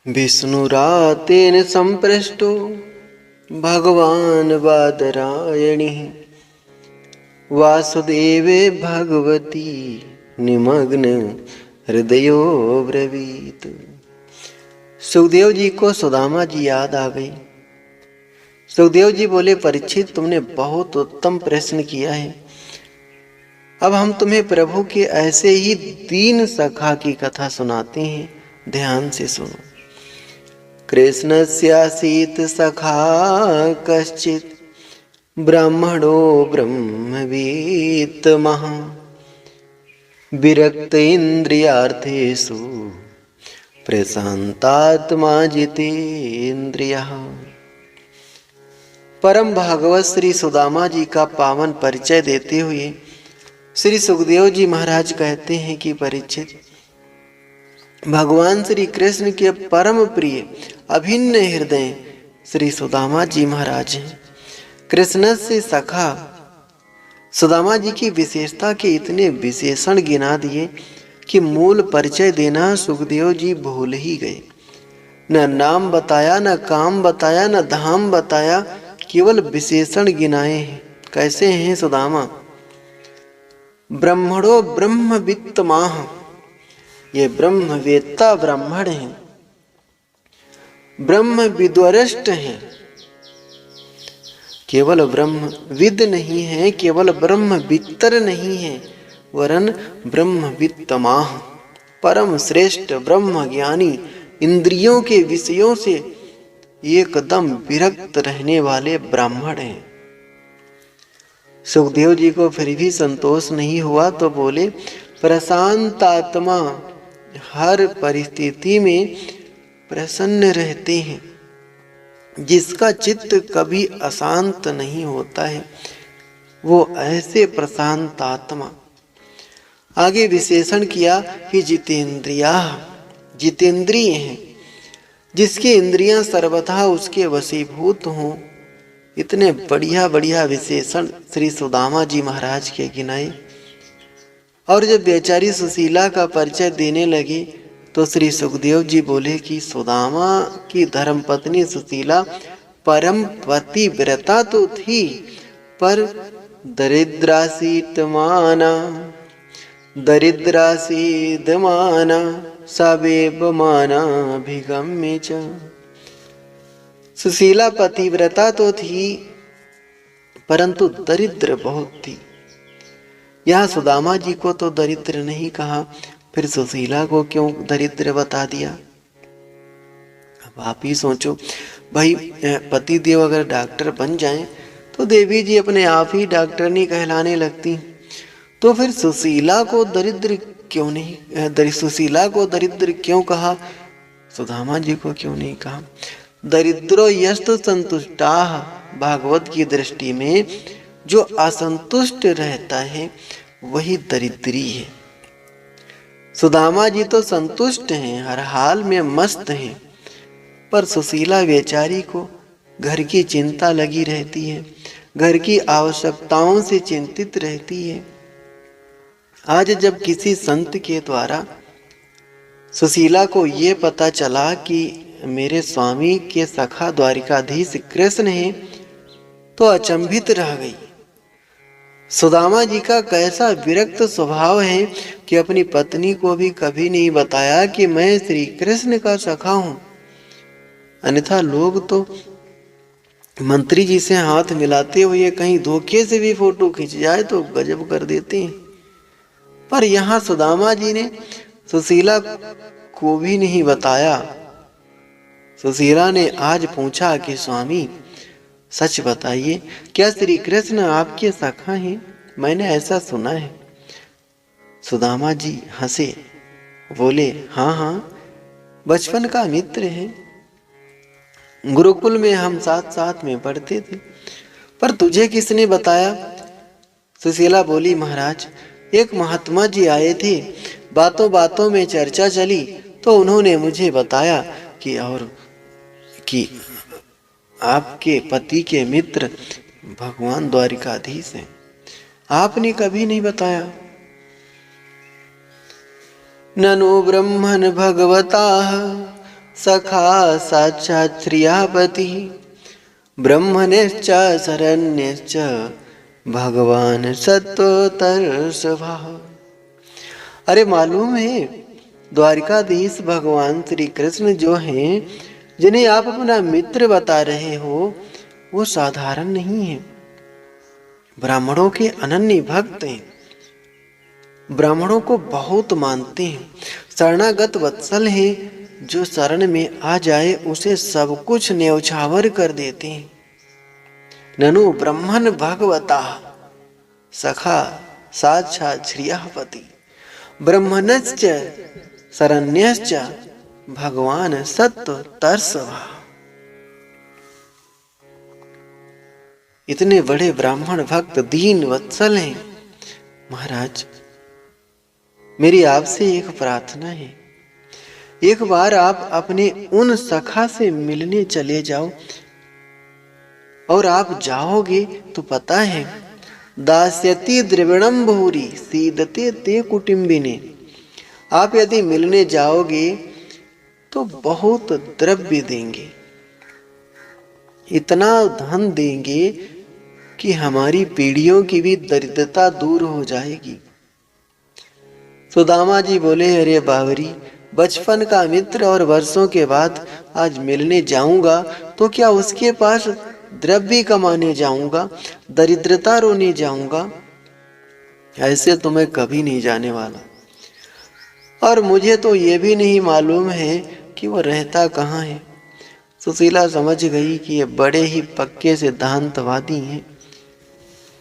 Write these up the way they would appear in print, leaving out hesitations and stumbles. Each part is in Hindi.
विष्णुरातेन संपृष्टो भगवान् बादरायणिः वासुदेवे भगवती निमग्न हृदयो ब्रवीत। सुखदेव जी को सुदामा जी याद आ गई। सुखदेव जी बोले, परीक्षित, तुमने बहुत उत्तम प्रश्न किया है। अब हम तुम्हें प्रभु के ऐसे ही दीन सखा की कथा सुनाते हैं, ध्यान से सुनो। कृष्णस्यासीत सखा कश्चित् ब्राह्मणो ब्रह्मवीतमः विरक्त इंद्रियार्थेषु प्रशांतात्मा जितेन्द्रियः। परम भागवत श्री सुदामा जी का पावन परिचय देते हुए श्री सुखदेव जी महाराज कहते हैं कि परीक्षित, भगवान श्री कृष्ण के परम प्रिय अभिन्न हृदय श्री सुदामा जी महाराज हैं। कृष्ण से सखा सुदामा जी की विशेषता के इतने विशेषण गिना दिए कि मूल परिचय देना सुखदेव जी भूल ही गए। न नाम बताया, न काम बताया, न धाम बताया, केवल विशेषण गिनाए हैं। कैसे हैं सुदामा? ब्रह्मणो ब्रह्मवित्तमाः, ये ब्रह्मवेत्ता ब्राह्मण हैं, ब्रह्म विद्वरष्ट हैं। केवल ब्रह्म विद नहीं है, केवल ब्रह्म वित्तर नहीं है, वरन ब्रह्मवित्तमाः, परम श्रेष्ठ ब्रह्म ज्ञानी, इंद्रियों के विषयों से एकदम विरक्त रहने वाले ब्राह्मण हैं। सुखदेव जी को फिर भी संतोष नहीं हुआ तो बोले, प्रशांत आत्मा हर परिस्थिति में प्रसन्न रहते हैं, जिसका चित्त कभी अशांत नहीं होता है, वो ऐसे प्रशांत आत्मा। आगे विशेषण किया कि जितेंद्रिया, जितेंद्रिय हैं, जिसकी इंद्रियां सर्वथा उसके वशीभूत हों। इतने बढ़िया बढ़िया विशेषण श्री सुदामा जी महाराज के गिनाए। और जब बेचारी सुशीला का परिचय देने लगे तो श्री सुखदेव जी बोले कि सुदामा की धर्मपत्नी सुशीला परम पतिव्रता तो थी, पर दरिद्रासीतमाना, दरिद्रासीदमाना सवेबमानाभिगम्य च। सुशीला पतिव्रता तो थी, परंतु दरिद्र बहुत थी। यहाँ सुदामा जी को तो दरिद्र नहीं कहा, फिर सुशीला को क्यों दरिद्र बता दिया? अब आप ही सोचो भाई, पति देव अगर डॉक्टर बन जाएं तो देवी जी अपने आप ही डॉक्टरनी कहलाने लगती। तो फिर सुशीला को दरिद्र क्यों नहीं, सुशीला को दरिद्र क्यों कहा, सुदामा जी को क्यों नहीं कहा? दरिद्रो यस्तु संतुष्टाः, भागवत की दृष्टि में जो असंतुष्ट रहता है वही दरिद्री है। सुदामा जी तो संतुष्ट हैं, हर हाल में मस्त हैं, पर सुशीला बेचारी को घर की चिंता लगी रहती है, घर की आवश्यकताओं से चिंतित रहती है। आज जब किसी संत के द्वारा सुशीला को ये पता चला कि मेरे स्वामी के सखा द्वारिकाधीश कृष्ण हैं, तो अचंभित रह गई। सुदामा जी का कैसा विरक्त स्वभाव है कि अपनी पत्नी को भी कभी नहीं बताया कि मैं श्री कृष्ण का सखा हूं। अन्यथा लोग तो मंत्री जी से हाथ मिलाते हुए कहीं धोखे से भी फोटो खींच जाए तो गजब कर देते हैं। पर यहाँ सुदामा जी ने सुशीला को भी नहीं बताया। सुशीला ने आज पूछा कि स्वामी सच बताइए, क्या श्री कृष्ण आपके सखा हैं? मैंने ऐसा सुना है। सुदामा जी हंसे, बोले, हाँ हाँ, बचपन का मित्र है, गुरुकुल में हम साथ साथ में पढ़ते थे। पर तुझे किसने बताया? सुशीला बोली, महाराज, एक महात्मा जी आए थे, बातों बातों में चर्चा चली तो उन्होंने मुझे बताया कि आपके पति के मित्र भगवान द्वारिकाधीश हैं। आपने कभी नहीं बताया। ननु ब्रह्मन् भगवताः सखा साक्षात् श्रियापति ब्रह्मण्यश्च शरण्यश्च भगवान सत्वतर सभा। अरे मालूम है द्वारिकाधीश भगवान श्री कृष्ण जो हैं, जिन्हें आप अपना मित्र बता रहे हो, वो साधारण नहीं है, ब्राह्मणों के अनन्य भक्त हैं, ब्राह्मणों को बहुत मानते हैं, शरणागत वत्सल हैं, जो शरण में आ जाए उसे सब कुछ न्यौछावर कर देते हैं। ननु ब्रह्मन् भगवता सखा साक्षात् श्रियःपति ब्रह्मणश्च शरण्यश्च भगवान सत्वतरसभा। इतने बड़े ब्राह्मण भक्त दीन वत्सल हैं। महाराज, मेरी आपसे एक प्रार्थना है, एक बार आप अपने उन सखा से मिलने चले जाओ, और आप जाओगे तो पता है दास्यति द्रविणम भूरि सीदते ते कुटुंबिने। आप यदि मिलने जाओगे तो बहुत द्रव्य देंगे, इतना धन देंगे कि हमारी पीढ़ियों की भी दरिद्रता दूर हो जाएगी। सुदामा जी बोले, अरे बावरी, बचपन का मित्र और वर्षों के बाद आज मिलने जाऊंगा तो क्या उसके पास द्रव्य कमाने जाऊंगा, दरिद्रता रोने जाऊंगा? ऐसे तो मैं कभी नहीं जाने वाला। और मुझे तो ये भी नहीं मालूम है कि वो रहता कहाँ है। सुशीला समझ गई कि ये बड़े ही पक्के सिद्धांतवादी हैं।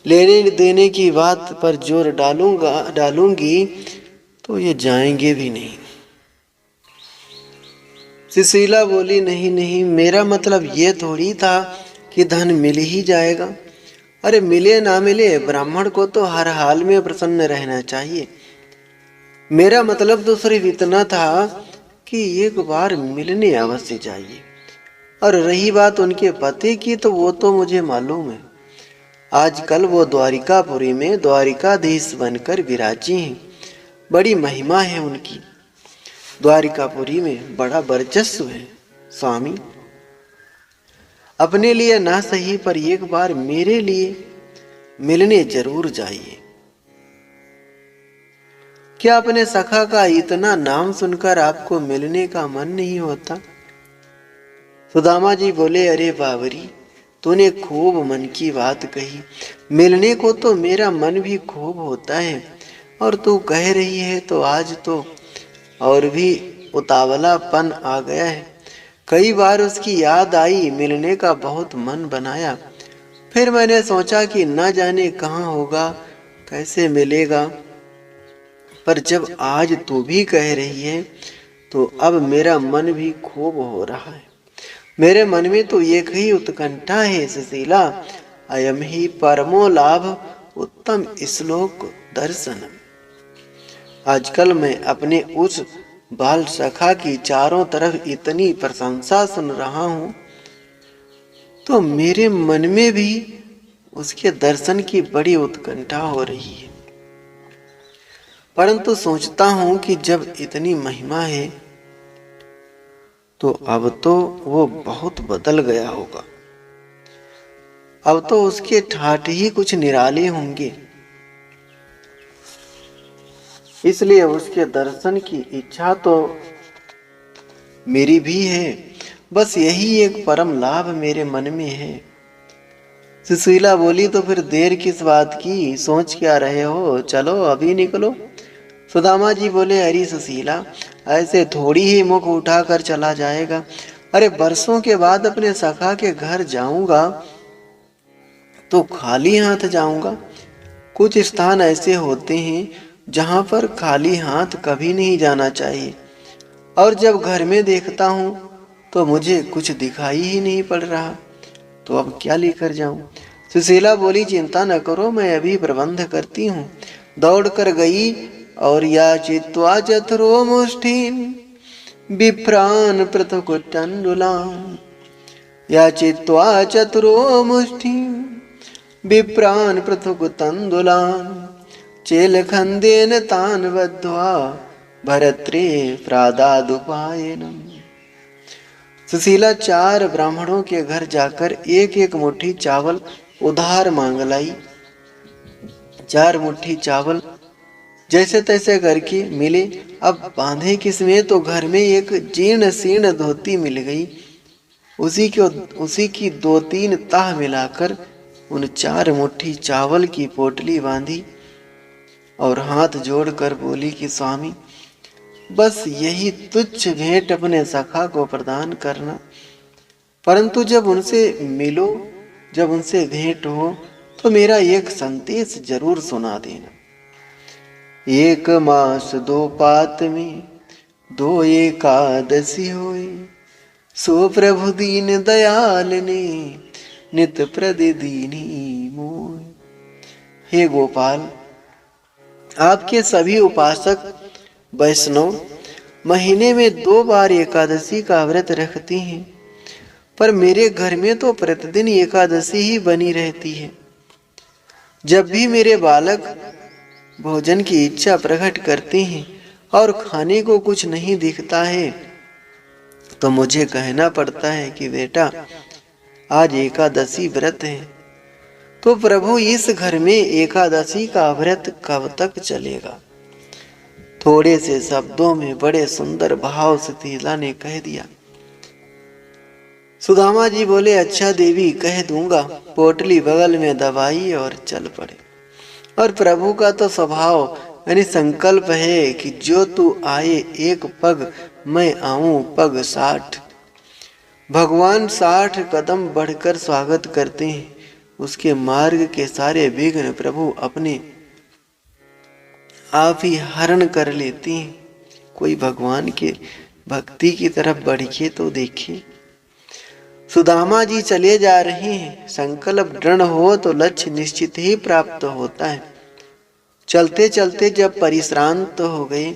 लेने देने की बात पर जोर डालूंगी तो ये जाएंगे भी नहीं। सुशीला बोली, नहीं नहीं, मेरा मतलब ये थोड़ी था कि धन मिल ही जाएगा। अरे मिले ना मिले, ब्राह्मण को तो हर हाल में प्रसन्न रहना चाहिए। मेरा मतलब तो सिर्फ इतना था कि एक बार मिलने अवश्य चाहिए। और रही बात उनके पति की, तो वो तो मुझे मालूम है। आजकल वो द्वारिकापुरी में द्वारिकाधीश बनकर विराजी हैं। बड़ी महिमा है उनकी, द्वारिकापुरी में बड़ा वर्चस्व है। स्वामी, अपने लिए ना सही पर एक बार मेरे लिए मिलने जरूर जाइए। क्या अपने सखा का इतना नाम सुनकर आपको मिलने का मन नहीं होता? सुदामा जी बोले, अरे बावरी, तूने खूब मन की बात कही। मिलने को तो मेरा मन भी खूब होता है, और तू कह रही है तो आज तो और भी उतावलापन आ गया है। कई बार उसकी याद आई, मिलने का बहुत मन बनाया, फिर मैंने सोचा कि न जाने कहाँ होगा, कैसे मिलेगा। पर जब आज तू भी कह रही है तो अब मेरा मन भी खूब हो रहा है। मेरे मन में तो एक ही उत्कंठा है सुशीला, अयम ही परमो लाभ उत्तम श्लोक दर्शन। आजकल मैं अपने उस बाल सखा की चारों तरफ इतनी प्रशंसा सुन रहा हूं, तो मेरे मन में भी उसके दर्शन की बड़ी उत्कंठा हो रही है। परंतु सोचता हूं कि जब इतनी महिमा है तो अब तो वो बहुत बदल गया होगा। अब तो उसके ठाठ ही कुछ निराले होंगे, इसलिए उसके दर्शन की इच्छा तो मेरी भी है। बस यही एक परम लाभ मेरे मन में है। सुशीला बोली, तो फिर देर किस बात की, सोच क्या रहे हो, चलो अभी निकलो। सुदामा जी बोले, अरे सुशीला, ऐसे थोड़ी ही मुख उठाकर चला जाएगा। अरे बरसों के बाद अपने सखा के घर जाऊंगा तो खाली हाथ जाऊंगा। कुछ स्थान ऐसे होते हैं जहां पर खाली हाथ कभी नहीं जाना चाहिए, और जब घर में देखता हूं तो मुझे कुछ दिखाई ही नहीं पड़ रहा, तो अब क्या लेकर जाऊं। सुशीला बोली, चिंता न करो, मैं अभी प्रबंध करती हूँ। दौड़ कर गई और याचित्वा चतुरो मुष्ठीन् विप्रान् पृथुकुटण्डुलान्। याचित्वा चतुरो मुष्ठीन् विप्रान् पृथुकुटण्डुलान् चेलखण्डेन तान् बद्ध्वा भरत्रे प्रादादुपायनम्। सुशीला 4 ब्राह्मणों के घर जाकर एक एक मुट्ठी चावल उधार मांग लाई। 4 मुट्ठी चावल जैसे तैसे करके मिले। अब बांधे किसमें, तो घर में एक जीर्ण शीर्ण धोती मिल गई। उसी की 2-3 ताह मिलाकर उन 4 मुट्ठी चावल की पोटली बांधी और हाथ जोड़कर बोली कि स्वामी, बस यही तुच्छ भेंट अपने सखा को प्रदान करना, परंतु जब उनसे मिलो, जब उनसे भेंट हो, तो मेरा एक संदेश जरूर सुना देना। 1 मास 2 पात में 2 एकादशी होए, सो प्रभु दीन दयाल ने नित प्रतिदीनी मोय। हे गोपाल, आपके सभी उपासक वैष्णव महीने में 2 बार एकादशी का व्रत रखती हैं, पर मेरे घर में तो प्रतिदिन एकादशी ही बनी रहती है। जब भी मेरे बालक भोजन की इच्छा प्रकट करते हैं और खाने को कुछ नहीं दिखता है, तो मुझे कहना पड़ता है कि बेटा आज एकादशी व्रत है। तो प्रभु, इस घर में एकादशी का व्रत कब तक चलेगा? थोड़े से शब्दों में बड़े सुंदर भाव से सुशीला ने कह दिया। सुदामा जी बोले, अच्छा देवी, कह दूंगा। पोटली बगल में दबाई और चल पड़े। और प्रभु का तो स्वभाव यानी संकल्प है कि जो तू आए 1 पग, मैं आऊं पग 60। भगवान 60 कदम बढ़कर स्वागत करते हैं। उसके मार्ग के सारे विघ्न प्रभु अपने आप ही हरण कर लेते हैं। कोई भगवान के भक्ति की तरफ बढ़िए तो देखिए। सुदामा जी चले जा रहे हैं। संकल्प दृढ़ हो तो लक्ष्य निश्चित ही प्राप्त होता है। चलते चलते जब परिश्रांत हो गए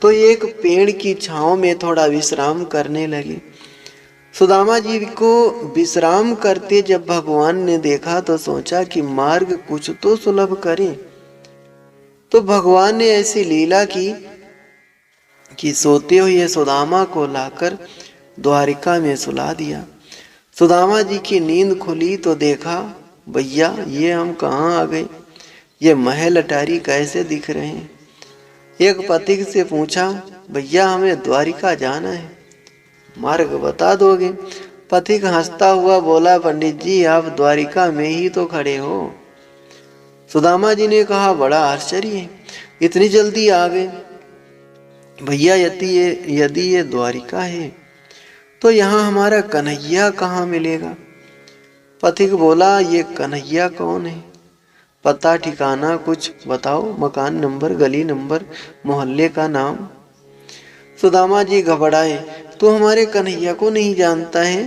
तो एक पेड़ की छांव में थोड़ा विश्राम करने लगे। सुदामा जी को विश्राम करते जब भगवान ने देखा तो सोचा कि मार्ग कुछ तो सुलभ करें। तो भगवान ने ऐसी लीला की कि सोते हुए सुदामा को लाकर द्वारिका में सुला दिया। सुदामा जी की नींद खुली तो देखा, भैया ये हम कहाँ आ गए, ये महल अटारी कैसे दिख रहे हैं। एक पथिक से पूछा, भैया हमें द्वारिका जाना है, मार्ग बता दोगे? पथिक हंसता हुआ बोला, पंडित जी आप द्वारिका में ही तो खड़े हो। सुदामा जी ने कहा, बड़ा आश्चर्य है, इतनी जल्दी आ गए। भैया यदि ये द्वारिका है तो यहाँ हमारा कन्हैया कहाँ मिलेगा? पथिक बोला, ये कन्हैया कौन है? पता ठिकाना कुछ बताओ, मकान नंबर, गली नंबर, मोहल्ले का नाम। सुदामा जी घबराए, तू हमारे कन्हैया को नहीं जानता है?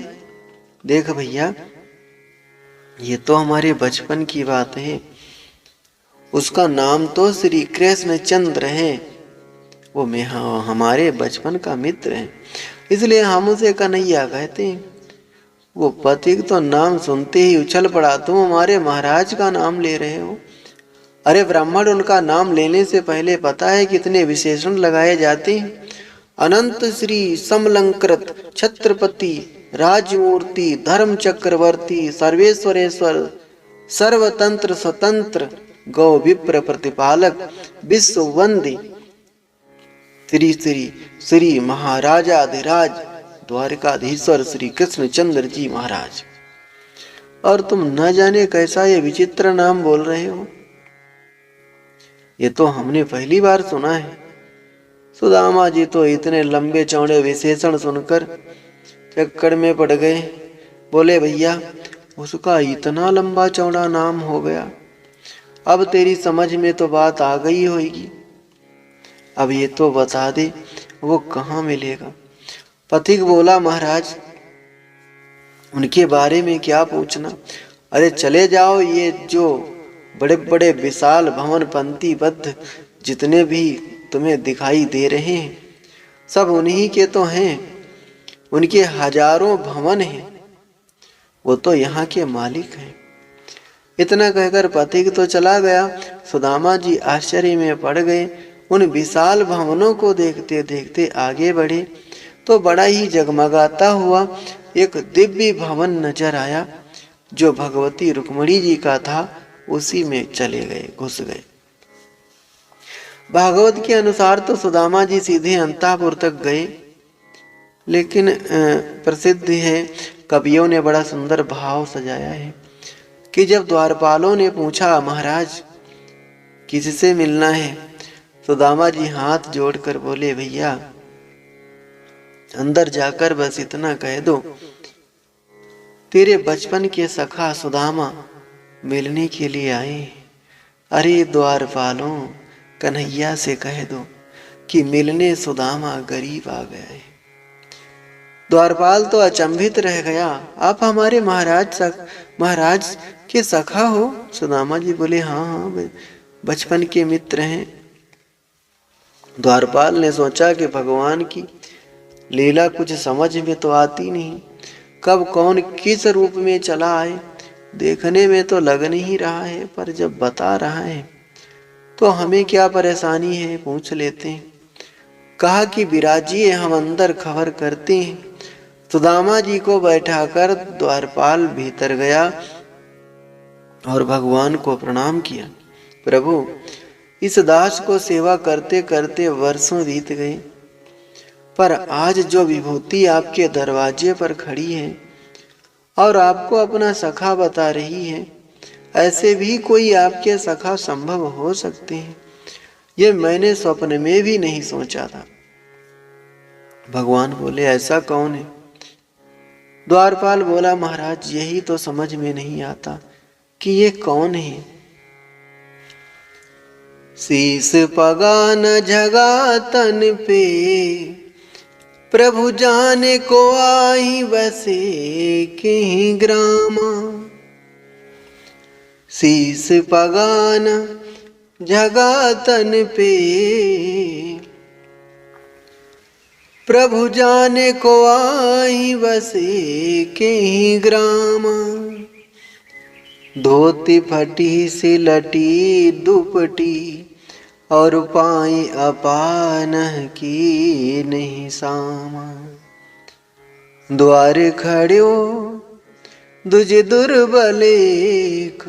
देख भैया, ये तो हमारे बचपन की बात है। उसका नाम तो श्री कृष्ण चंद्र है। वो हमारे बचपन का मित्र है, इसलिए हम उसे कन्हैया कहते हैं। वो पथिक तो नाम सुनते ही उछल पड़ा, तुम हमारे महाराज का नाम ले रहे हो? अरे ब्राह्मण, उनका नाम लेने से पहले पता है कितने विशेषण लगाए जाते हैं? अनंत श्री समलंकृत छत्रपति राजमूर्ति धर्म चक्रवर्ती सर्वेश्वरेश्वर सर्वतंत्र स्वतंत्र गौ विप्र प्रतिपालक विश्व वंदी श्री श्री श्री महाराजाधिराज द्वारकाधीश्वर श्री कृष्ण चंद्र जी महाराज। और तुम न जाने कैसा ये विचित्र नाम बोल रहे हो, ये तो हमने पहली बार सुना है। सुदामा जी तो इतने लंबे चौड़े विशेषण सुनकर चक्कर में पड़ गए। बोले, भैया उसका इतना लंबा चौड़ा नाम हो गया, अब तेरी समझ में तो बात आ गई होगी। अब ये तो बता दे वो कहाँ मिलेगा? पथिक बोला, महाराज उनके बारे में क्या पूछना, अरे चले जाओ, ये जो बड़े बड़े विशाल भवन पंक्तिबद्ध जितने भी तुम्हें दिखाई दे रहे हैं सब उन्हीं के तो हैं। उनके हजारों भवन हैं, वो तो यहाँ के मालिक हैं। इतना कहकर पथिक तो चला गया। सुदामा जी आश्चर्य में पड़ गए। उन विशाल भवनों को देखते देखते आगे बढ़े तो बड़ा ही जगमगाता हुआ एक दिव्य भवन नजर आया, जो भगवती रुक्मिणी जी का था। उसी में चले गए, घुस गए। भागवत के अनुसार तो सुदामा जी सीधे अंतापुर तक गए, लेकिन प्रसिद्ध है, कवियों ने बड़ा सुंदर भाव सजाया है कि जब द्वारपालों ने पूछा, महाराज किससे मिलना है, सुदामा जी हाथ जोड़कर बोले, भैया अंदर जाकर बस इतना कह दो, तेरे बचपन के सखा सुदामा मिलने के लिए आए। अरे द्वारपालों, कन्हैया से कह दो कि मिलने सुदामा गरीब आ गया है। द्वारपाल तो अचंभित रह गया, आप हमारे महाराज के सखा हो? सुदामा जी बोले, हाँ हाँ, बचपन के मित्र हैं। द्वारपाल ने सोचा कि भगवान की लीला कुछ समझ में तो आती नहीं, कब कौन किस रूप में चला आए, देखने में तो लग नहीं रहा है, पर जब बता रहा है तो हमें क्या परेशानी है, पूछ लेते हैं। कहा कि विराजिए, हम अंदर खबर करते हैं। सुदामा जी को बैठाकर द्वारपाल भीतर गया और भगवान को प्रणाम किया। प्रभु, इस दास को सेवा करते करते वर्षों बीत गए, पर आज जो विभूति आपके दरवाजे पर खड़ी है और आपको अपना सखा बता रही है, ऐसे भी कोई आपके सखा संभव हो सकते हैं, ये मैंने स्वप्न में भी नहीं सोचा था। भगवान बोले, ऐसा कौन है? द्वारपाल बोला, महाराज यही तो समझ में नहीं आता कि ये कौन है। शीस पगा न झगा तन पे, प्रभु जाने को आई बसे के ग्रामा। शीस पगा न झगा तन पे, प्रभु जाने को आई बसे के ग्रामा। धोती फटी सी लटी दुपटी, और पाई अपान की नहीं सामा। द्वार खड़ो दुज दुर्बलेक,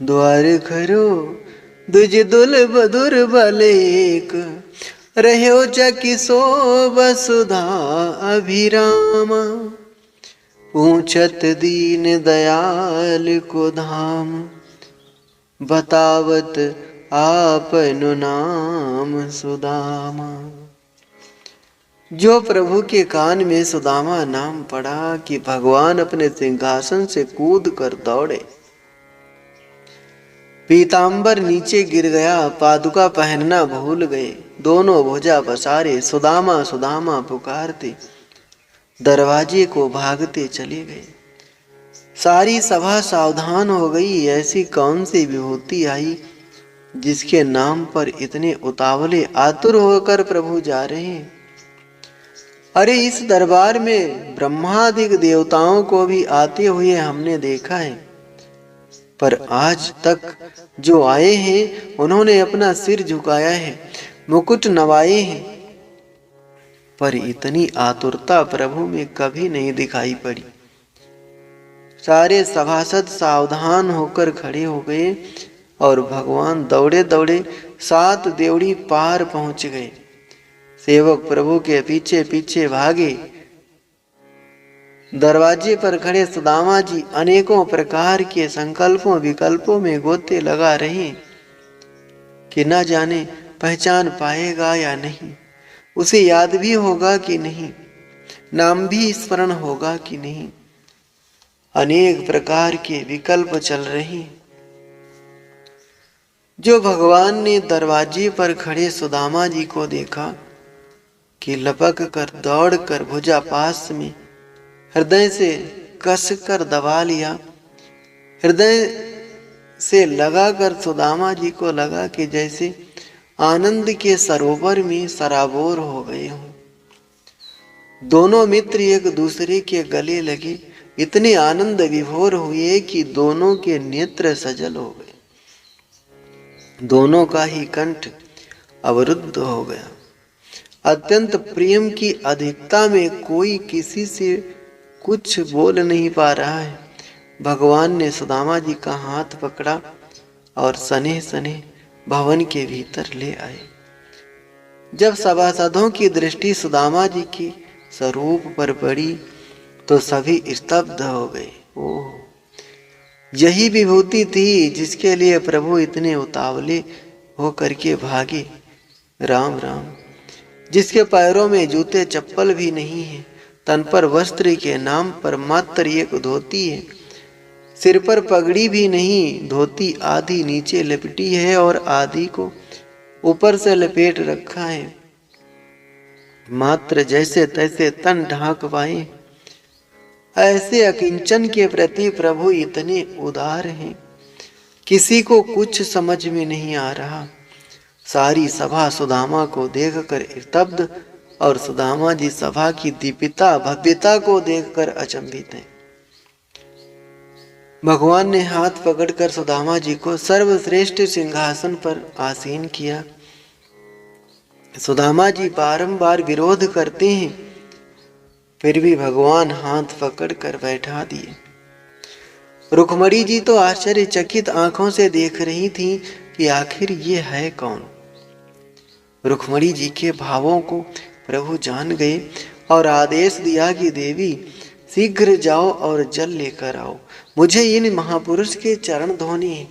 द्वार खड़ो दुज दुर्बलेक। रहो चकी सो वसुधा अभिरामा। पूछत दीन दयाल को धाम, बतावत आपनु नाम सुदामा। जो प्रभु के कान में सुदामा नाम पड़ा कि भगवान अपने सिंहासन से कूद कर दौड़े। पीतांबर नीचे गिर गया, पादुका पहनना भूल गए, दोनों भुजा पसारे सुदामा सुदामा पुकारते दरवाजे को भागते चले गए। सारी सभा सावधान हो गई, ऐसी कौन सी विभूति आई जिसके नाम पर इतने उतावले आतुर होकर प्रभु जा रहे हैं। अरे इस दरबार में ब्रह्मादिक देवताओं को भी आते हुए हमने देखा है, पर आज तक जो आए हैं उन्होंने अपना सिर झुकाया है, मुकुट नवाए हैं, पर इतनी आतुरता प्रभु में कभी नहीं दिखाई पड़ी। सारे सभासद सावधान होकर खड़े हो गए और भगवान दौड़े दौड़े 7 देवड़ी पार पहुंच गए। सेवक प्रभु के पीछे पीछे भागे। दरवाजे पर खड़े सुदामा जी अनेकों प्रकार के संकल्पों विकल्पों में गोते लगा रहे कि न जाने पहचान पाएगा या नहीं, उसे याद भी होगा कि नहीं, नाम भी स्मरण होगा कि नहीं। अनेक प्रकार के विकल्प चल रहे। जो भगवान ने दरवाजे पर खड़े सुदामा जी को देखा कि लपक कर दौड़ कर भुजा पास में हृदय से कस कर दबा लिया। हृदय से लगा कर सुदामा जी को लगा कि जैसे आनंद के सरोवर में सराबोर हो गए हों। दोनों मित्र एक दूसरे के गले लगे, इतने आनंद विभोर हुए कि दोनों के नेत्र सजल हो गए। दोनों का ही कंठ अवरुद्ध हो गया। अत्यंत प्रेम की अधिकता में कोई किसी से कुछ बोल नहीं पा रहा है। भगवान ने सुदामा जी का हाथ पकड़ा और सने सने भवन के भीतर ले आए। जब सभासदों की दृष्टि सुदामा जी के स्वरूप पर पड़ी तो सभी स्तब्ध हो गए। ओह, यही विभूति थी जिसके लिए प्रभु इतने उतावले हो करके भागे। राम राम, जिसके पैरों में जूते चप्पल भी नहीं है, तन पर वस्त्र के नाम पर मात्र एक धोती है, सिर पर पगड़ी भी नहीं, धोती आधी नीचे लपेटी है और आधी को ऊपर से लपेट रखा है, मात्र जैसे तैसे तन ढांक पाए। ऐसे अकिंचन के प्रति प्रभु इतने उदार हैं, किसी को कुछ समझ में नहीं आ रहा। सारी सभा सुदामा को देखकर स्तब्ध और सुदामा जी सभा की दीपिता भव्यता को देखकर अचंभित हैं। भगवान ने हाथ पकड़कर सुदामा जी को सर्वश्रेष्ठ सिंहासन पर आसीन किया। सुदामा जी बारंबार विरोध करते हैं, फिर भी भगवान हाथ पकड़कर बैठा दिए। रुक्मणी जी तो आश्चर्यचकित आंखों से देख रही थी कि आखिर ये है कौन। रुक्मणी जी के भावों को प्रभु जान गए और आदेश दिया कि देवी शीघ्र जाओ और जल लेकर आओ, मुझे इन महापुरुष के चरण धोने हैं।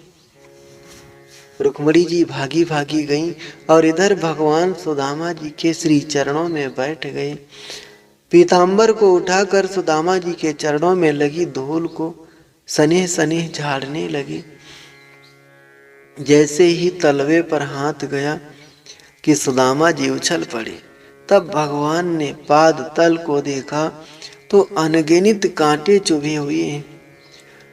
रुक्मणी जी भागी भागी गईं और इधर भगवान सुदामा जी के श्री चरणों में बैठ गए। पीताम्बर को उठाकर सुदामा जी के चरणों में लगी धूल को सने सने झाड़ने लगे। जैसे ही तलवे पर हाथ गया कि सुदामा जी उछल पड़े, तब भगवान ने पाद तल को देखा तो अनगिनत कांटे चुभे हुए हैं,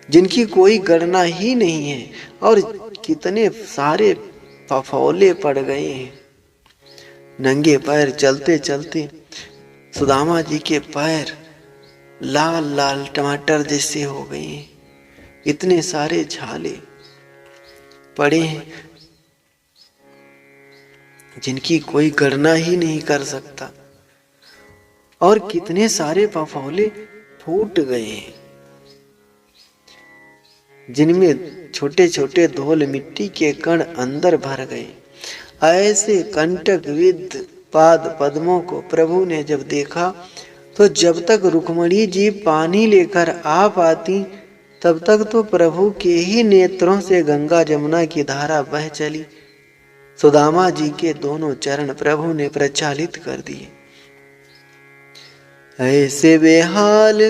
जिनकी कोई गणना ही नहीं है, और कितने सारे फफोले पड़ गए हैं। नंगे पैर चलते चलते सुदामा जी के पैर लाल लाल टमाटर जैसे हो गए हैं, इतने सारे छाले पड़े हैं जिनकी कोई गणना ही नहीं कर सकता, और कितने सारे फफोले फूट गए हैं, जिनमें छोटे छोटे धूल मिट्टी के कण अंदर भर गए। ऐसे कंटक विद्ध पाद पद्मों को प्रभु ने जब देखा तो जब तक रुक्मणी जी पानी लेकर आ पाती तब तक तो प्रभु के ही नेत्रों से गंगा जमुना की धारा बह चली। सुदामा जी के दोनों चरण प्रभु ने प्रचालित कर दिए। ऐसे बेहाल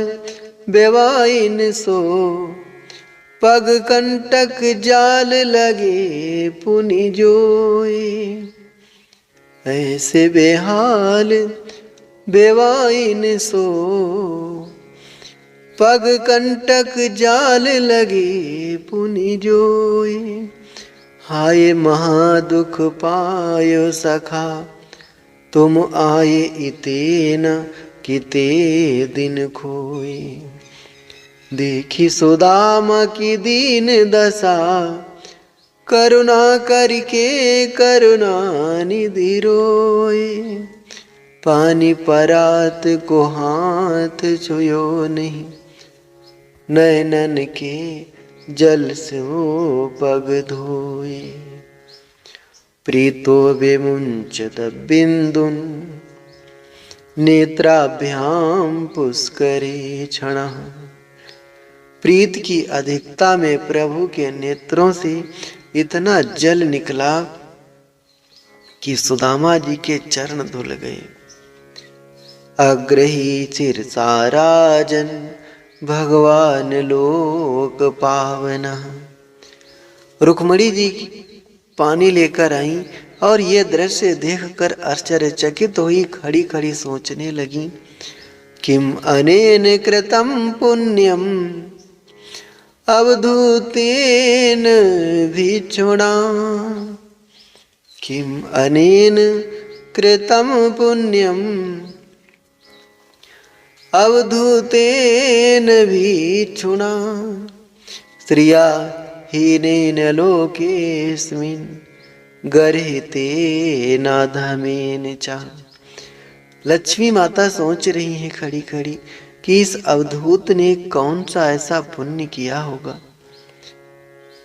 बेवाइन सो पग कंटक जाल लगे पुनि जोए। ऐसे बेहाल बेवाइन सो पग कंटक जाल लगे पुनि जोए। हाय महादुख पायो सखा तुम आए इतेन किते दिन खोए। देखी सुदामा की दीन दशा करुणा करके करुणा निधि रोए। पानी परात को हाथ छुयो नहीं नयनन के जल से वो पग धोए। प्रीतो विमुंचत बिंदुन नेत्राभ्याम पुष्करे क्षण। प्रीत की अधिकता में प्रभु के नेत्रों से इतना जल निकला कि सुदामा जी के चरण धुल गए। अग्रही चिरसा राजन भगवान लोक पावना। रुक्मणी जी पानी लेकर आई और ये दृश्य देखकर आश्चर्यचकित हुई खड़ी खड़ी सोचने लगी, किम अनेन कृतम पुण्यम अवधूतेन भिक्षुणा। किम अनेन कृतम पुण्यम अवधूतेन भिक्षुणा। श्रिया हीनेन लोकेस्मिन् गर्हितेन धमेन च। लक्ष्मी माता सोच रही हैं खड़ी खड़ी कि इस अवधूत ने कौन सा ऐसा पुण्य किया होगा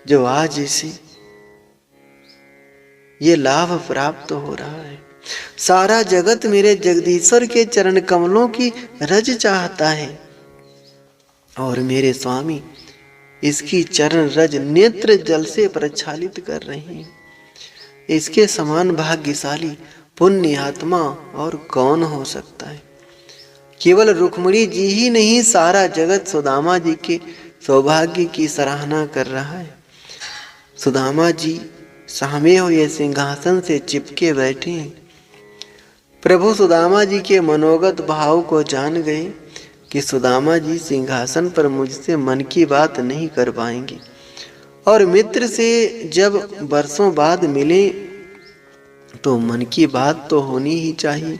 जो आज इसे ये लाभ प्राप्त हो रहा है। सारा जगत मेरे जगदीश्वर के चरण कमलों की रज चाहता है और मेरे स्वामी इसकी चरण रज नेत्र जल से प्रक्षालित कर रहे हैं। इसके समान भाग्यशाली पुण्य आत्मा और कौन हो सकता है। केवल रुक्मिणी जी ही नहीं, सारा जगत सुदामा जी के सौभाग्य की सराहना कर रहा है। सुदामा जी सामे हुए सिंहासन से चिपके बैठे हैं। प्रभु सुदामा जी के मनोगत भाव को जान गए कि सुदामा जी सिंहासन पर मुझसे मन की बात नहीं कर पाएंगे और मित्र से जब बरसों बाद मिले तो मन की बात तो होनी ही चाहिए।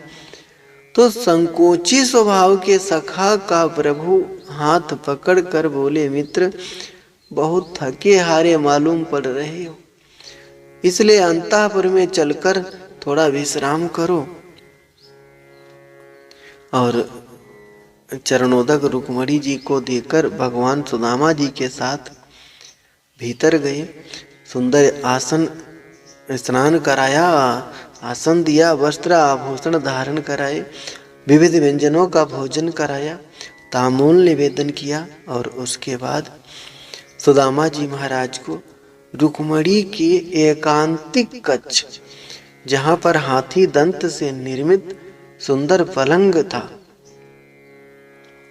तो संकोची स्वभाव के सखा का प्रभु हाथ पकड़ कर बोले, मित्र बहुत थके हारे मालूम पड़ रहे हो, इसलिए अंतःपुर में चलकर थोड़ा विश्राम करो। और चरणोदक रुक्मिणी जी को देकर भगवान सुदामा जी के साथ भीतर गए। सुंदर आसन स्नान कराया, आसन दिया, वस्त्र आभूषण धारण कराए, विविध व्यंजनों का भोजन कराया, तामूल निवेदन किया और उसके बाद सुदामा जी महाराज को रुक्मिणी के एकांतिक कक्ष, जहां पर हाथी दंत से निर्मित सुंदर पलंग था,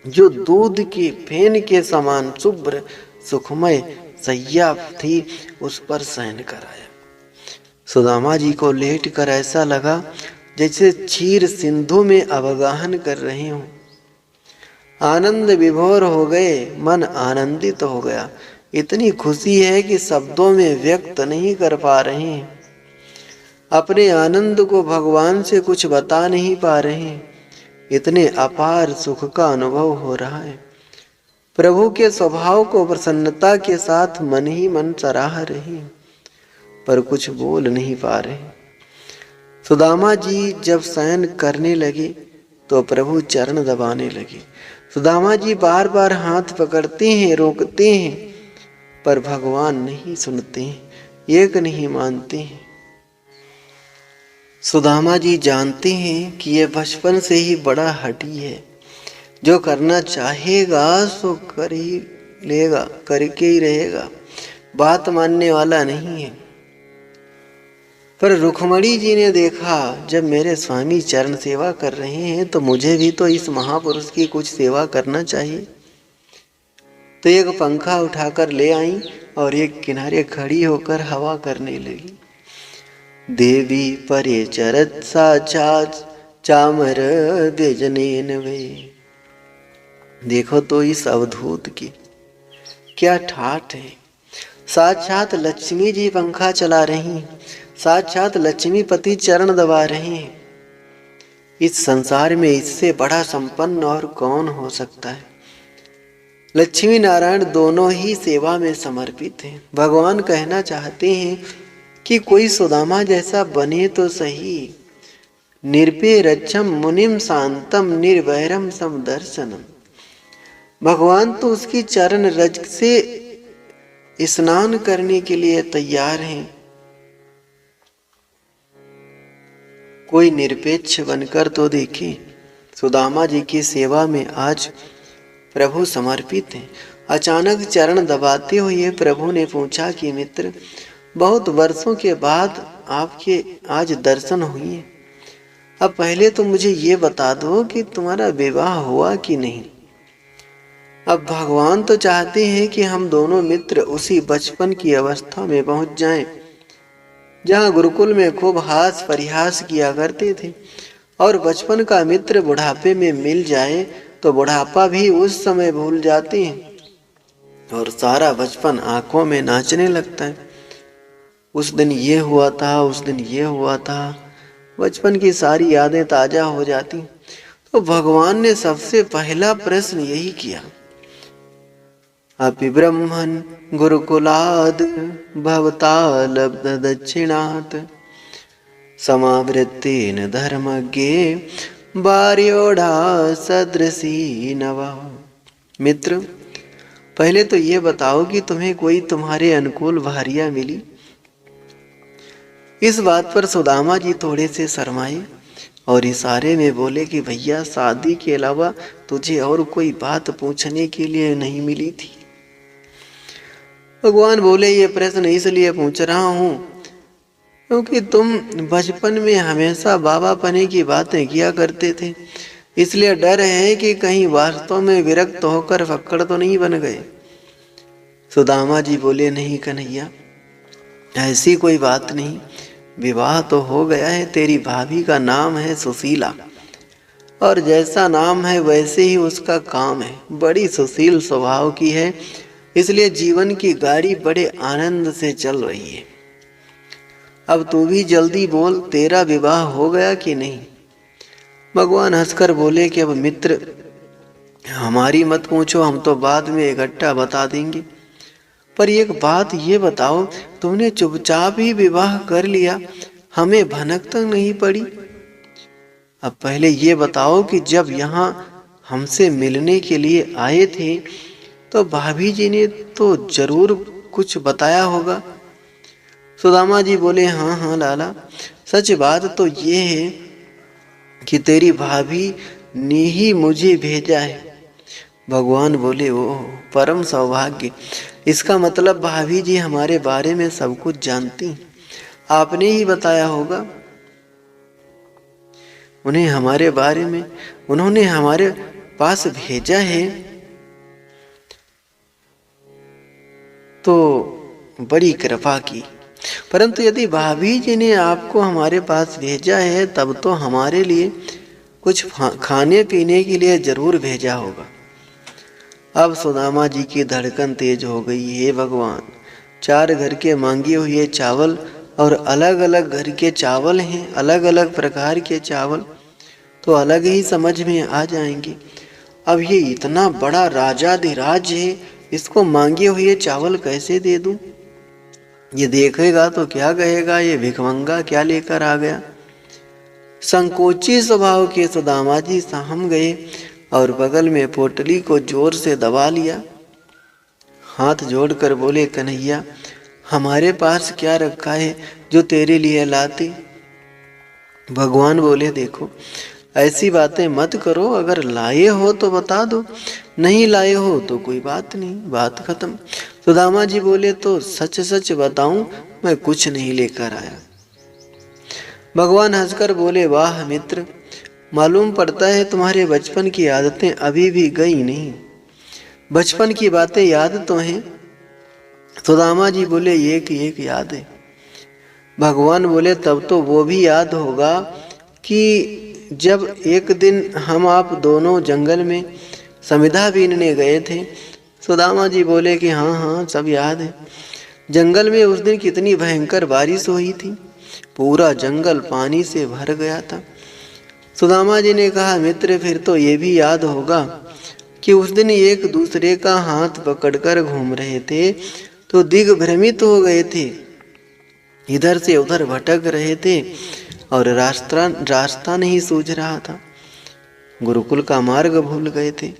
जो दूध के फेन के समान शुभ्र सुखमय सैया थी, उस पर शयन कराया। सुदामा जी को लेट कर ऐसा लगा जैसे क्षीर सिंधु में अवगाहन कर रहे हों। आनंद विभोर हो गए, मन आनंदित हो गया। इतनी खुशी है कि शब्दों में व्यक्त नहीं कर पा रहे हैं। अपने आनंद को भगवान से कुछ बता नहीं पा रहे हैं। इतने अपार सुख का अनुभव हो रहा है। प्रभु के स्वभाव को प्रसन्नता के साथ मन ही मन सराह रहे हैं, पर कुछ बोल नहीं पा रहे। सुदामा जी जब शयन करने लगे तो प्रभु चरण दबाने लगे। सुदामा जी बार बार हाथ पकड़ते हैं, रोकते हैं, पर भगवान नहीं सुनते हैं, एक नहीं मानते हैं। सुदामा जी जानते हैं कि यह बचपन से ही बड़ा हठी है, जो करना चाहेगा सो कर ही लेगा, करके ही रहेगा, बात मानने वाला नहीं है। पर रुक्मिणी जी ने देखा जब मेरे स्वामी चरण सेवा कर रहे हैं तो मुझे भी तो इस महापुरुष की कुछ सेवा करना चाहिए। तो एक पंखा उठाकर ले आई और एक किनारे खड़ी होकर हवा करने लगी। देवी परे चरत साक्षात चामर व्यजनेन वे। देखो तो इस अवधूत की क्या ठाठ है। साक्षात लक्ष्मी जी पंखा चला रही, साक्षात लक्ष्मीपति चरण दबा रहे हैं। इस संसार में इससे बड़ा संपन्न और कौन हो सकता है। लक्ष्मी नारायण दोनों ही सेवा में समर्पित हैं। भगवान कहना चाहते हैं कि कोई सुदामा जैसा बने तो सही। निर्पे रक्षम मुनिम शांतम निर्वैरम समदर्शनम। भगवान तो उसकी चरण रज से स्नान करने के लिए तैयार हैं। कोई निरपेक्ष बनकर तो देखे। सुदामा जी की सेवा में आज प्रभु समर्पित हैं। अचानक चरण दबाते हुए प्रभु ने पूछा कि मित्र, बहुत वर्षों के बाद आपके आज दर्शन हुए। अब पहले तो मुझे ये बता दो कि तुम्हारा विवाह हुआ कि नहीं। अब भगवान तो चाहते हैं कि हम दोनों मित्र उसी बचपन की अवस्था में पहुंच जाएं, जहां गुरुकुल में खूब हास परिहास किया करते थे, और बचपन का मित्र बुढ़ापे में मिल जाए तो बुढ़ापा भी उस समय भूल जाते हैं और सारा बचपन आंखों में नाचने लगता है। उस दिन ये हुआ था, उस दिन ये हुआ था, बचपन की सारी यादें ताजा हो जाती। तो भगवान ने सबसे पहला प्रश्न यही किया, अपि ब्रह्मन् गुरुकुलाद भवता लब्ध दक्षिणात् समावृत्तेन धर्मज्ञे बार्योढ़ा सदृशी नवा। मित्र, पहले तो ये बताओ कि तुम्हें कोई तुम्हारे अनुकूल भारिया मिली? इस बात पर सुदामा जी थोड़े से शर्माए और इशारे में बोले कि भैया, शादी के अलावा तुझे और कोई बात पूछने के लिए नहीं मिली थी। भगवान बोले, ये प्रश्न इसलिए पूछ रहा हूं क्योंकि तुम बचपन में हमेशा बाबा पने की बातें किया करते थे, इसलिए डर है कि कहीं वास्तव में विरक्त होकर फक्कड़ तो नहीं बन गए। सुदामा जी बोले, नहीं कन्हैया, ऐसी कोई बात नहीं। विवाह तो हो गया है। तेरी भाभी का नाम है सुशीला, और जैसा नाम है वैसे ही उसका काम है। बड़ी सुशील स्वभाव की है, इसलिए जीवन की गाड़ी बड़े आनंद से चल रही है। अब तू भी जल्दी बोल, तेरा विवाह हो गया कि नहीं? भगवान हंसकर बोले कि अब मित्र, हमारी मत पूछो, हम तो बाद में इकट्ठा बता देंगे। पर एक बात ये बताओ, तुमने चुपचाप ही विवाह कर लिया, हमें भनक तक नहीं पड़ी। अब पहले ये बताओ कि जब यहाँ हमसे मिलने के लिए आए थे तो भाभी जी ने तो जरूर कुछ बताया होगा। सुदामा जी बोले, हाँ हाँ लाला, सच बात तो ये है कि तेरी भाभी ने ही मुझे भेजा है। भगवान बोले, ओह परम सौभाग्य, इसका मतलब भाभी जी हमारे बारे में सब कुछ जानती, आपने ही बताया होगा उन्हें हमारे बारे में, उन्होंने हमारे पास भेजा है तो बड़ी कृपा की। परंतु यदि भाभी जी ने आपको हमारे पास भेजा है तब तो हमारे लिए कुछ खाने पीने के लिए जरूर भेजा होगा। अब सुदामा जी की धड़कन तेज हो गई। हे भगवान, 4 घर के मांगे हुए चावल और अलग अलग घर के चावल हैं, अलग अलग प्रकार के चावल तो अलग ही समझ में आ जाएंगे। अब ये इतना बड़ा राजाधिराज है, इसको मांगे हुए चावल कैसे दे दूं? ये देखेगा तो क्या कहेगा, ये भिखमंगा क्या लेकर आ गया। संकोची स्वभाव के सुदामा जी सहम गए और बगल में पोटली को जोर से दबा लिया। हाथ जोड़कर बोले, कन्हैया, हमारे पास क्या रखा है जो तेरे लिए लाते? भगवान बोले, देखो ऐसी बातें मत करो, अगर लाए हो तो बता दो, नहीं लाए हो तो कोई बात नहीं, बात खत्म। सुदामा जी बोले, तो सच सच बताऊं, मैं कुछ नहीं लेकर आया। भगवान हंसकर बोले, वाह मित्र, मालूम पड़ता है तुम्हारे बचपन की आदतें अभी भी गई नहीं। बचपन की बातें याद तो हैं? सुदामा जी बोले, एक एक याद है। भगवान बोले, तब तो वो भी याद होगा कि जब एक दिन हम आप दोनों जंगल में समिधा बीनने गए थे। सुदामा जी बोले कि हाँ हाँ सब याद है। जंगल में उस दिन कितनी भयंकर बारिश हुई थी, पूरा जंगल पानी से भर गया था। सुदामा जी ने कहा, मित्र फिर तो ये भी याद होगा कि उस दिन एक दूसरे का हाथ पकड़कर घूम रहे थे तो दिग्भ्रमित हो गए थे, इधर से उधर भटक रहे थे और रास्ता नहीं सूझ रहा था, गुरुकुल का मार्ग भूल गए थे।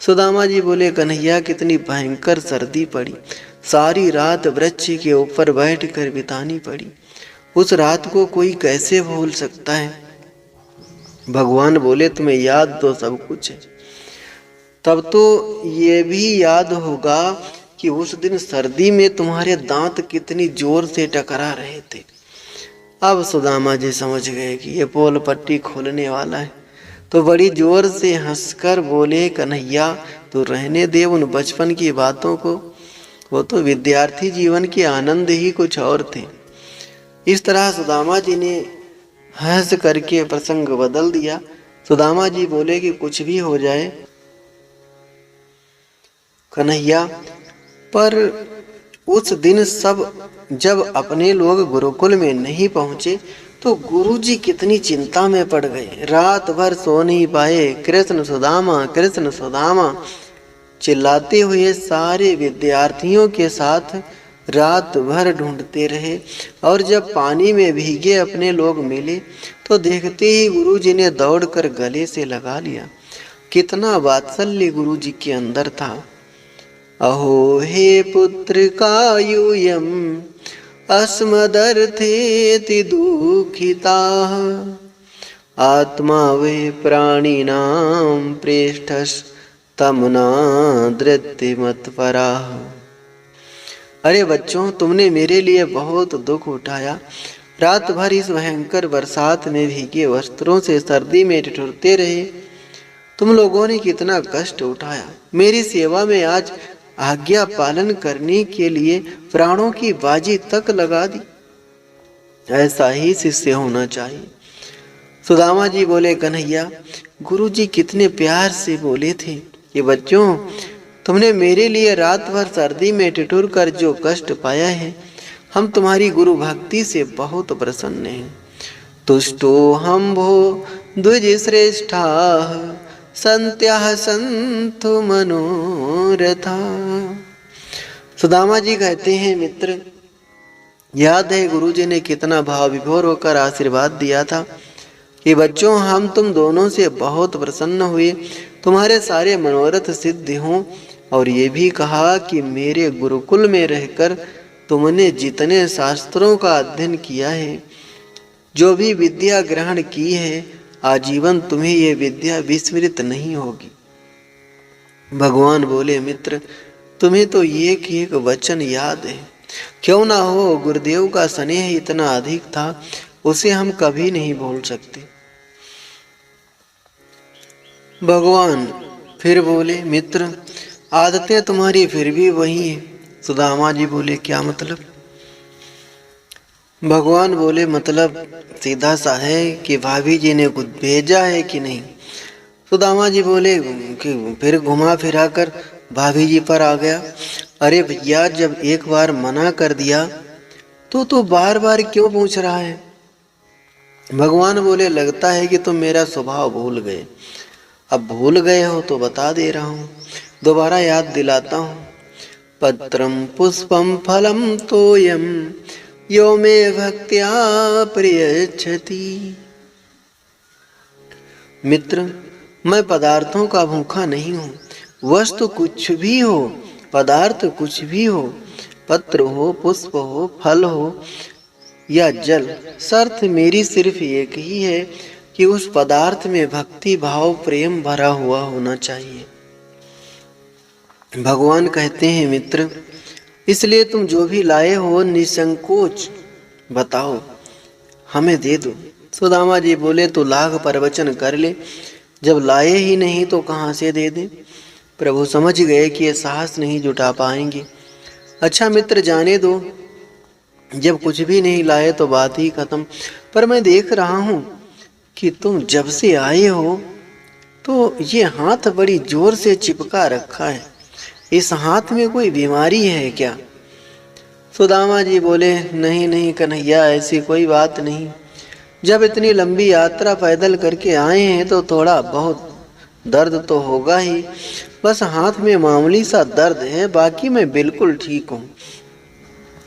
सुदामा जी बोले, कन्हैया कितनी भयंकर सर्दी पड़ी, सारी रात वृक्ष के ऊपर बैठकर बितानी पड़ी, उस रात को कोई कैसे भूल सकता है। भगवान बोले, तुम्हें याद तो सब कुछ है, तब तो ये भी याद होगा कि उस दिन सर्दी में तुम्हारे दांत कितनी जोर से टकरा रहे थे। अब सुदामा जी समझ गए कि ये पोल पट्टी खोलने वाला है, तो बड़ी जोर से हंसकर बोले, कन्हैया तो रहने दे उन बचपन की बातों को, वो तो विद्यार्थी जीवन के आनंद ही कुछ और थे। इस तरह सुदामा जी ने हंस करके प्रसंग बदल दिया। सुदामा जी बोले कि कुछ भी हो जाए कन्हैया, पर उस दिन सब जब अपने लोग गुरुकुल में नहीं पहुंचे तो गुरुजी कितनी चिंता में पड़ गए, रात भर सो नहीं पाए। कृष्ण सुदामा चिल्लाते हुए सारे विद्यार्थियों के साथ रात भर ढूंढते रहे और जब पानी में भीगे अपने लोग मिले तो देखते ही गुरुजी ने दौड़कर गले से लगा लिया। कितना वात्सल्य गुरुजी के अंदर था। अहो हे पुत्र का यूयम अस्मदर्थेति दुःखिता आत्मा वे प्राणिनां प्रेष्ठस्तमना धृतिमत्परा। अरे बच्चों, तुमने मेरे लिए बहुत दुख उठाया। रात भर इस भयंकर बरसात में भीगे वस्त्रों से सर्दी में ठिठुरते रहे। तुम लोगों ने कितना कष्ट उठाया। मेरी सेवा में आज आज्ञा पालन करने के लिए प्राणों की बाजी तक लगा दी। ऐसा ही शिष्य होना चाहिए। सुदामा जी बोले, कन्हैया, गुरुजी कितने प्यार से बोले थे कि बच्चों, तुमने मेरे लिए रात भर सर्दी में ठिठुर कर जो कष्ट पाया है, हम तुम्हारी गुरु भक्ति से बहुत प्रसन्न हैं। तुष्टो हम भो द्विज श्रेष्ठा संत्याह संतु मनोरथा। सुदामा जी कहते हैं, मित्र, याद है गुरुजी ने कितना भाव विभोर होकर आशीर्वाद दिया था कि बच्चों, हम तुम दोनों से बहुत प्रसन्न हुए, तुम्हारे सारे मनोरथ सिद्ध हों, और ये भी कहा कि मेरे गुरुकुल में रहकर तुमने जितने शास्त्रों का अध्ययन किया है, जो भी विद्या ग्रहण की है, आजीवन तुम्हें ये विद्या विस्मृत नहीं होगी। भगवान बोले, मित्र, तुम्हें तो एक एक वचन याद है। क्यों ना हो, गुरुदेव का स्नेह इतना अधिक था, उसे हम कभी नहीं भूल सकते। भगवान फिर बोले, मित्र, आदतें तुम्हारी फिर भी वही है। सुदामा जी बोले, क्या मतलब? भगवान बोले, मतलब सीधा सा है कि भाभी जी ने कुछ भेजा है कि नहीं। सुदामा जी बोले कि फिर घुमा फिरा कर भाभी जी पर आ गया। अरे भैया, जब एक बार मना कर दिया तो बार बार क्यों पूछ रहा है? भगवान बोले, लगता है कि तुम मेरा स्वभाव भूल गए। अब भूल गए हो तो बता दे रहा हूँ, दोबारा याद दिलाता हूँ। पत्रम पुष्पम फलम तोयम यो मे भक्त्या प्रयच्छति। मित्र, मैं पदार्थों का भूखा नहीं हूँ। वस्तु कुछ भी हो, पदार्थ कुछ भी हो, पत्र हो, पुष्प हो, फल हो या जल, शर्त मेरी सिर्फ एक ही है कि उस पदार्थ में भक्ति भाव प्रेम भरा हुआ होना चाहिए। भगवान कहते हैं, मित्र, इसलिए तुम जो भी लाए हो निसंकोच बताओ, हमें दे दो। सुदामा जी बोले, तो लाख प्रवचन कर ले, जब लाए ही नहीं तो कहाँ से दे दे। प्रभु समझ गए कि ये साहस नहीं जुटा पाएंगे। अच्छा मित्र, जाने दो, जब कुछ भी नहीं लाए तो बात ही खत्म। पर मैं देख रहा हूँ कि तुम जब से आए हो तो ये हाथ बड़ी जोर से चिपका रखा है। इस हाथ में कोई बीमारी है क्या? सुदामा जी बोले, नहीं नहीं कन्हैया, ऐसी कोई बात नहीं। जब इतनी लंबी यात्रा पैदल करके आए हैं तो थोड़ा बहुत दर्द तो होगा ही। बस हाथ में मामूली सा दर्द है, बाकी मैं बिल्कुल ठीक हूँ।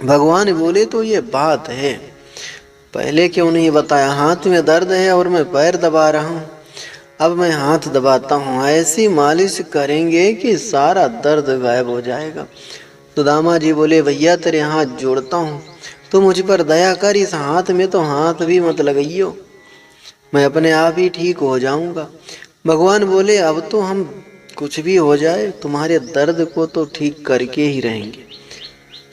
भगवान बोले, तो ये बात है, पहले क्यों नहीं बताया? हाथ में दर्द है और मैं पैर दबा रहा हूँ। अब मैं हाथ दबाता हूँ, ऐसी मालिश करेंगे कि सारा दर्द गायब हो जाएगा। सुदामा जी बोले, भैया तेरे हाथ जोड़ता हूँ, तो मुझ पर दया कर, इस हाथ में तो हाथ भी मत लगाइयो, मैं अपने आप ही ठीक हो जाऊंगा। भगवान बोले, अब तो हम कुछ भी हो जाए तुम्हारे दर्द को तो ठीक करके ही रहेंगे।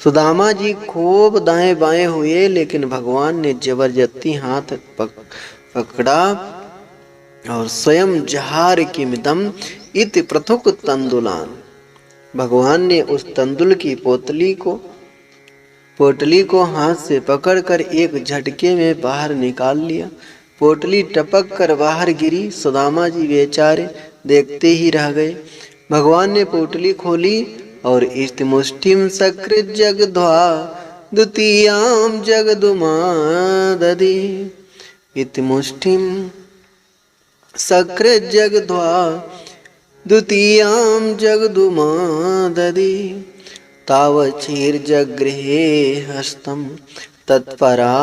सुदामा जी खूब दाएं बाएं हुए, लेकिन भगवान ने जबरदस्ती हाथ पकड़ा और स्वयं जहार किमिदम इति पृथुक तंदुलान। भगवान ने उस तंदुल की पोटली को हाथ से पकड़कर एक झटके में बाहर निकाल लिया। पोटली टपक कर बाहर गिरी। सुदामा जी बेचारे देखते ही रह गए। भगवान ने पोटली खोली और इष्टमुष्टिम सकृत जगध्वा द्वितीयाम जगदुमादधि। इष्टमुष्टिम सकृत जगध्वा द्वितीयाम जगदुमादधि। तावच्छीर्जगृहे हस्तं तत्परा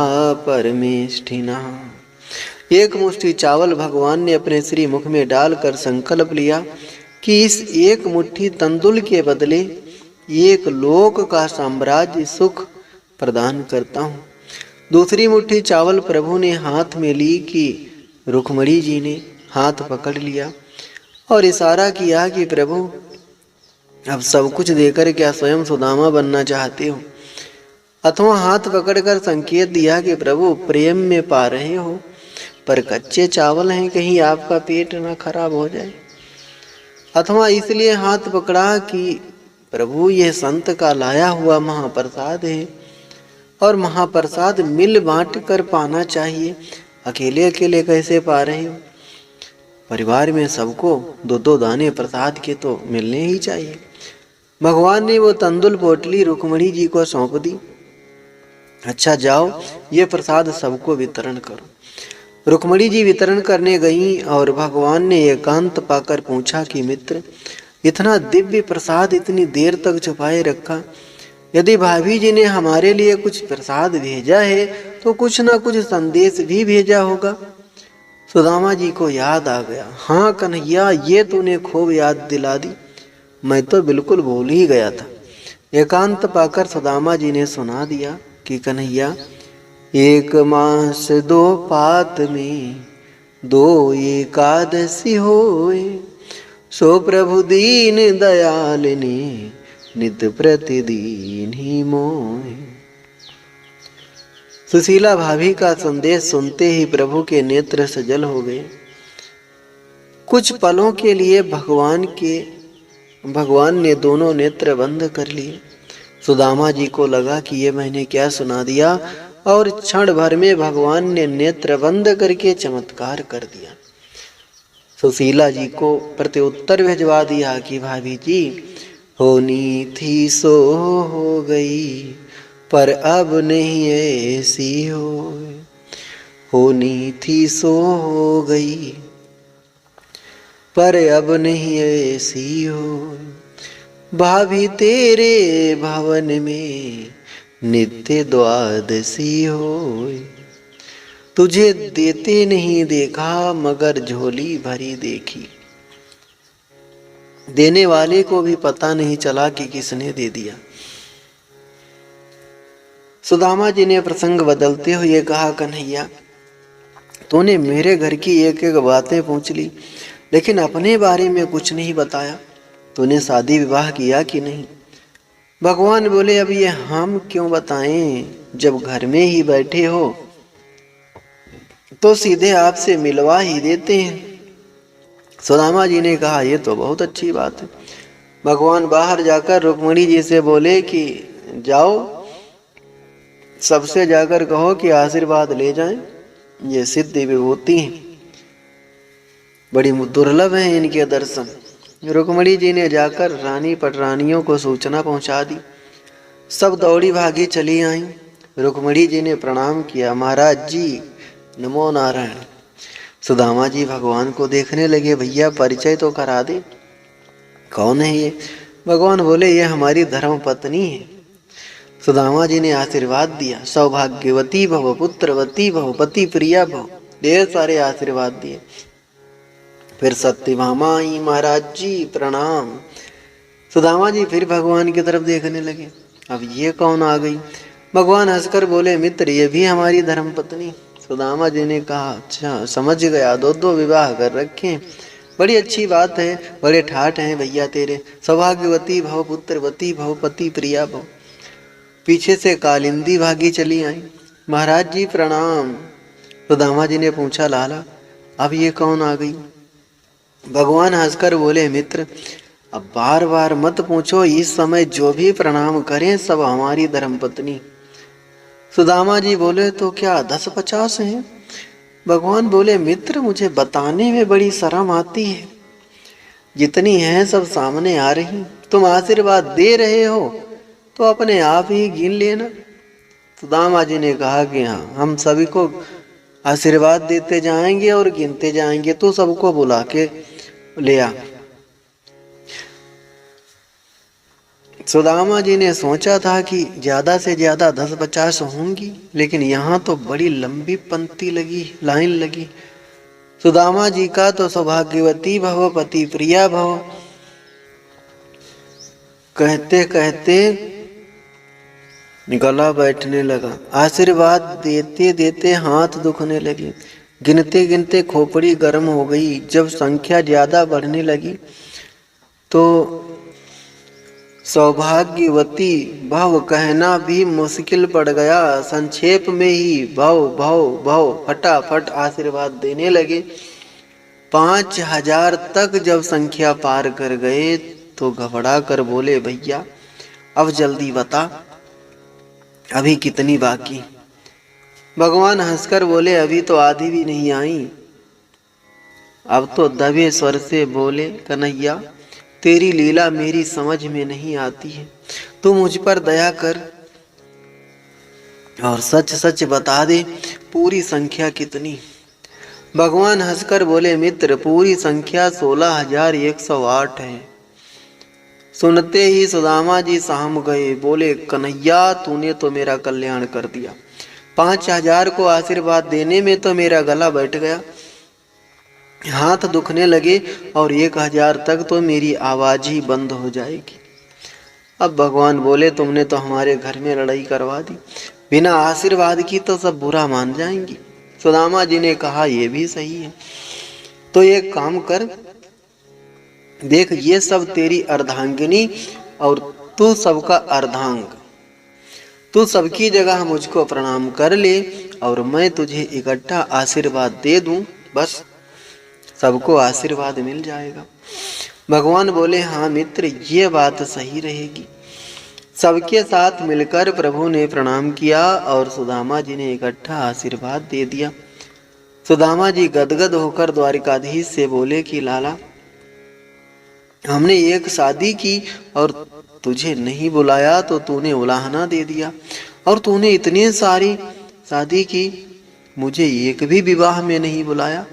परमेष्ठिनः। एक मुट्ठी चावल भगवान ने अपने श्री मुख में डालकर संकल्प लिया कि इस एक मुट्ठी तंदुल के बदले एक लोक का साम्राज्य सुख प्रदान करता हूँ। दूसरी मुट्ठी चावल प्रभु ने हाथ में ली कि रुक्मणी जी ने हाथ पकड़ लिया और इशारा किया कि प्रभु अब सब कुछ देकर क्या स्वयं सुदामा बनना चाहते हो, अथवा हाथ पकड़कर संकेत दिया कि प्रभु प्रेम में पा रहे हो पर कच्चे चावल हैं, कहीं आपका पेट न खराब हो जाए, अथवा इसलिए हाथ पकड़ा कि प्रभु ये संत का लाया हुआ महाप्रसाद है और महाप्रसाद मिल बांट कर पाना चाहिए, अकेले अकेले कैसे पा रहे हो, परिवार में सबको दो दो दाने प्रसाद के तो मिलने ही चाहिए। भगवान ने वो तंदुल पोटली रुक्मणी जी को सौंप दी। अच्छा जाओ ये प्रसाद सबको वितरण करो। रुक्मणी जी वितरण करने गईं और भगवान ने एकांत पाकर पूछा कि मित्र, इतना दिव्य प्रसाद इतनी देर तक छुपाए रखा, यदि भाभी जी ने हमारे लिए कुछ प्रसाद भेजा है तो कुछ ना कुछ संदेश भी भेजा होगा। सुदामा जी को याद आ गया, हाँ कन्हैया ये तूने खूब याद दिला दी, मैं तो बिल्कुल भूल ही गया था। एकांत पाकर सुदामा जी ने सुना दिया कि कन्हैया, एक मास दो पात में दो एकादशी होए, सो प्रभु दीन दयाल ने नित प्रतिदिन ही मोए। सुशीला भाभी का संदेश सुनते ही प्रभु के नेत्र सजल हो गए। कुछ पलों के लिए भगवान ने दोनों नेत्र बंद कर लिए। सुदामा जी को लगा कि ये मैंने क्या सुना दिया, और क्षण भर में भगवान ने नेत्र बंद करके चमत्कार कर दिया। सुशीला जी को प्रत्युत्तर भिजवा दिया कि भाभी जी होनी थी सो हो गई, पर अब नहीं ऐसी होनी थी सो हो गई, पर अब नहीं ऐसी हो। भाभी तेरे भवन में नित्य द्वादशी हो, तुझे देते नहीं देखा मगर झोली भरी देखी। देने वाले को भी पता नहीं चला कि किसने दे दिया। सुदामा जी ने प्रसंग बदलते हुए कहा, कन्हैया तूने मेरे घर की एक एक बातें पूछ ली, लेकिन अपने बारे में कुछ नहीं बताया। तूने शादी विवाह किया कि नहीं? भगवान बोले, अब ये हम क्यों बताएं, जब घर में ही बैठे हो तो सीधे आपसे मिलवा ही देते हैं। सुदामा जी ने कहा, ये तो बहुत अच्छी बात है। भगवान बाहर जाकर रुक्मणी जी से बोले कि जाओ सबसे जाकर कहो कि आशीर्वाद ले जाएं, ये सिद्धि विभूति हैं, बड़ी दुर्लभ है इनके दर्शन। रुक्मणी जी ने जाकर रानी पटरानियों को सूचना पहुंचा दी। सब दौड़ी भागी चली आई। रुक्मणी जी ने प्रणाम किया, महाराज जी नमो नारायण। सुदामा जी भगवान को देखने लगे, भैया परिचय तो करा दे, कौन है ये? भगवान बोले, ये हमारी धर्म पत्नी है। सुदामा जी ने आशीर्वाद दिया, सौभाग्यवती भव, पुत्रवती भव, पति प्रिया भव, ढेर सारे आशीर्वाद दिए। फिर सत्यभामा आई, महाराज जी प्रणाम। सुदामा जी फिर भगवान की तरफ देखने लगे, अब ये कौन आ गई? भगवान हंसकर बोले, मित्र ये भी हमारी धर्म पत्नी। सुदामा जी ने कहा, अच्छा समझ गया, दो दो विवाह कर रखे, बड़ी अच्छी बात है, बड़े ठाठ हैं भैया तेरे। सौभाग्यवती भव, पुत्रवती भव, पति प्रिया भव। पीछे से कालिंदी भागी चली आई, महाराज जी प्रणाम। सुदामा जी ने पूछा, लाला अब ये कौन आ गई? भगवान हंसकर बोले, मित्र अब बार बार मत पूछो, इस समय जो भी प्रणाम करें सब हमारी धर्मपत्नी। सुदामा जी बोले, तो क्या 10-50 हैं? भगवान बोले, मित्र मुझे बताने में बड़ी शर्म आती है, जितनी हैं सब सामने आ रही, तुम आशीर्वाद दे रहे हो तो अपने आप ही गिन लेना। सुदामा जी ने कहा कि हाँ, हम सभी को आशीर्वाद देते जाएंगे और गिनते जाएंगे, तो सबको बुला के ले आ। सुदामा जी ने सोचा था कि ज्यादा से ज्यादा 10-50 होंगी, लेकिन यहाँ तो बड़ी लंबी पंक्ति लगी, लाइन लगी। सुदामा जी का तो सौभाग्यवती भव पति प्रिया भव कहते कहते गला बैठने लगा। आशीर्वाद देते देते हाथ दुखने लगे। गिनते गिनते खोपड़ी गर्म हो गई। जब संख्या ज्यादा बढ़ने लगी तो सौभाग्यवती भव कहना भी मुश्किल पड़ गया। संक्षेप में ही भव भव भव फटाफट आशीर्वाद देने लगे। 5000 तक जब संख्या पार कर गए तो घबरा कर बोले, भैया अब जल्दी बता, अभी कितनी बाकी? भगवान हंसकर बोले, अभी तो आधी भी नहीं आई। अब तो दबे स्वर से बोले, कन्हैया तेरी लीला मेरी समझ में नहीं आती है, तू मुझ पर दया कर और सच सच बता दे, पूरी संख्या कितनी? भगवान हंसकर बोले, मित्र पूरी संख्या 16,108 है। सुनते ही सुदामा जी सहम गए। बोले, कन्हैया तूने तो मेरा कल्याण कर दिया। 5000 को आशीर्वाद देने में तो मेरा गला बैठ गया, हाथ दुखने लगे और 1000 तक तो मेरी आवाज ही बंद हो जाएगी। अब भगवान बोले, तुमने तो हमारे घर में लड़ाई करवा दी, बिना आशीर्वाद की तो सब बुरा मान जाएंगी। सुदामा जी ने कहा, यह भी सही है, तो एक काम कर, देख ये सब तेरी अर्धांगिनी और तू सबका अर्धांग, तू सबकी जगह मुझको प्रणाम कर ले और मैं तुझे इकट्ठा आशीर्वाद दे दूं, बस सबको आशीर्वाद मिल जाएगा। भगवान बोले, हाँ मित्र ये बात सही रहेगी। सबके साथ मिलकर प्रभु ने प्रणाम किया और सुदामा जी ने इकट्ठा आशीर्वाद दे दिया। सुदामा जी गदगद होकर द्वारिकाधीश से बोले कि लाला, हमने एक शादी की और तुझे नहीं बुलाया तो तूने उलाहना दे दिया, और तूने इतनी सारी शादी की, मुझे एक भी विवाह में नहीं बुलाया।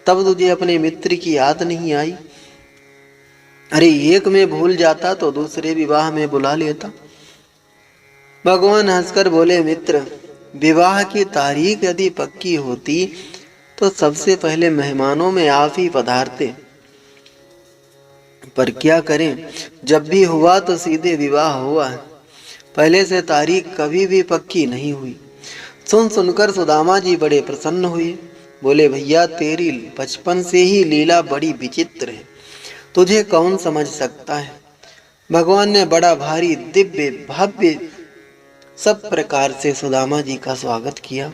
तब तुझे अपने मित्र की याद नहीं आई? अरे एक में भूल जाता तो दूसरे विवाह में बुला लेता। भगवान हंसकर बोले, मित्र विवाह की तारीख यदि पक्की होती तो सबसे पहले मेहमानों में आप ही पधारते, पर क्या करें, जब भी हुआ तो सीधे विवाह हुआ, पहले से तारीख कभी भी पक्की नहीं हुई। सुनकर सुदामा जी बड़े प्रसन्न हुए। बोले, भैया तेरी बचपन से ही लीला बड़ी विचित्र है, तुझे कौन समझ सकता है। भगवान ने बड़ा भारी दिव्य भव्य सब प्रकार से सुदामा जी का स्वागत किया।